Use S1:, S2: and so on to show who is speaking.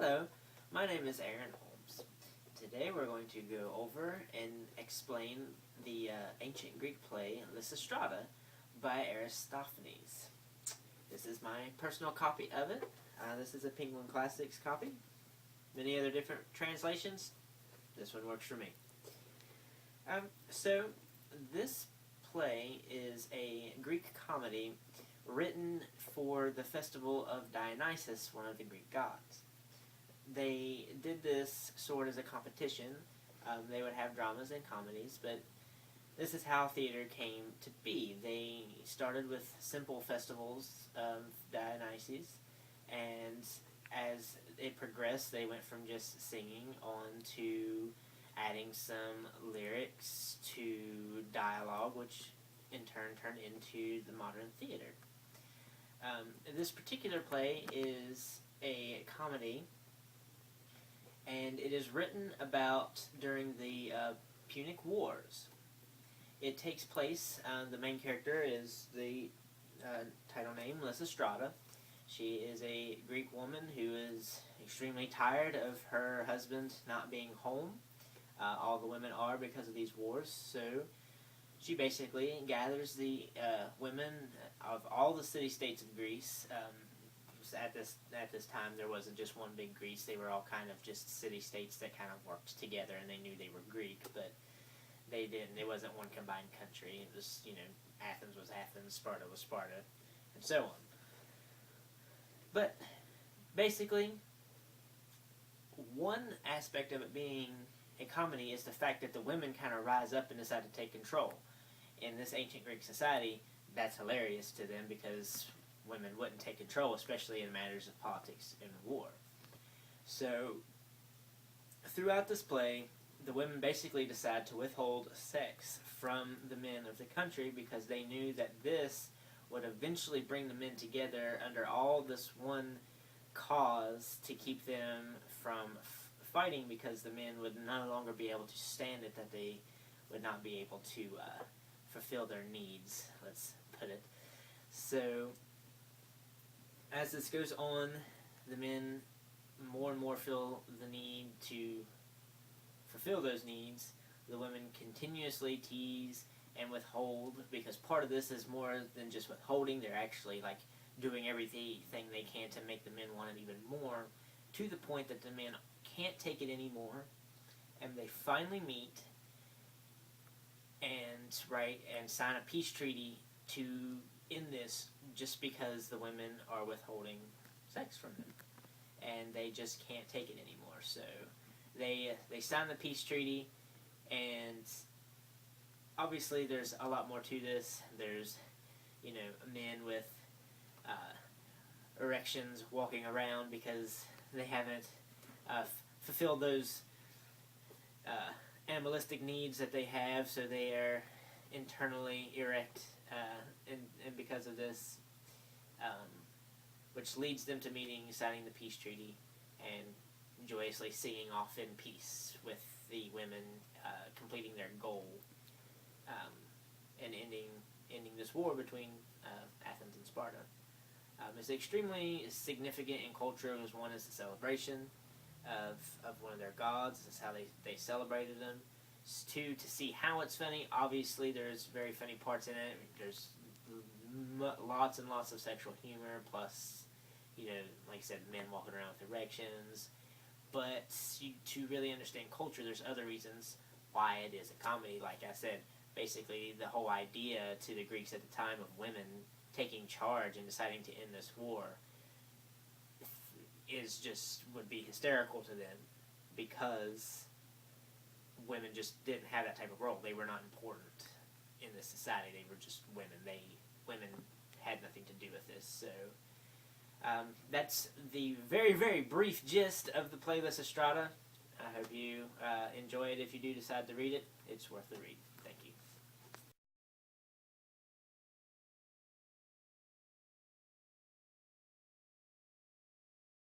S1: Hello, my name is Aaron Holmes. Today we're going to go over and explain the ancient Greek play Lysistrata by Aristophanes. This is my personal copy of it. This is a Penguin Classics copy. Many other different translations. This one works for me. So this play is a Greek comedy written for the festival of Dionysus, one of the Greek gods. They did this sort of as a competition. They would have dramas and comedies, but this is how theater came to be. They started with simple festivals of Dionysus, and as it progressed, they went from just singing on to adding some lyrics to dialogue, which in turn turned into the modern theater. This particular play is a comedy, and it is written about during the Punic Wars. It takes place, the main character is the title name, Lysistrata. She is a Greek woman who is extremely tired of her husband not being home. All the women are because of these wars, so she basically gathers the women of all the city-states of Greece. At this time, there wasn't just one big Greece. They were all kind of just city-states that kind of worked together, and they knew they were Greek, but they didn't. It wasn't one combined country. It was, Athens was Athens, Sparta was Sparta, and so on. But basically, one aspect of it being a comedy is the fact that the women kind of rise up and decide to take control. In this ancient Greek society, that's hilarious to them because women wouldn't take control, especially in matters of politics and war. So, throughout this play, the women basically decide to withhold sex from the men of the country because they knew that this would eventually bring the men together under all this one cause to keep them from fighting, because the men would no longer be able to stand it, that they would not be able to fulfill their needs, let's put it. So, as this goes on, the men more and more feel the need to fulfill those needs. The women continuously tease and withhold, because part of this is more than just withholding. They're actually doing everything they can to make the men want it even more, to the point that the men can't take it anymore, and they finally meet and sign a peace treaty to end this, just because the women are withholding sex from them, and they just can't take it anymore. So they sign the peace treaty, and obviously there's a lot more to this. There's men with erections walking around because they haven't fulfilled those animalistic needs that they have, so they are internally erect, and because of this, which leads them to meeting, signing the peace treaty, and joyously singing off in peace, with the women completing their goal, and ending this war between Athens and Sparta. It's extremely significant in culture. It was one as a celebration of one of their gods. This is how they celebrated them. Two, to see how it's funny. Obviously, there's very funny parts in it. There's lots and lots of sexual humor, plus, like I said, men walking around with erections. But to really understand culture, there's other reasons why it is a comedy. Like I said, basically the whole idea to the Greeks at the time of women taking charge and deciding to end this war would be hysterical to them, because women just didn't have that type of role. They were not important in this society. They were just women. Women had nothing to do with this. So that's the very, very brief gist of the play Lysistrata. I hope you enjoy it. If you do decide to read it, it's worth the read.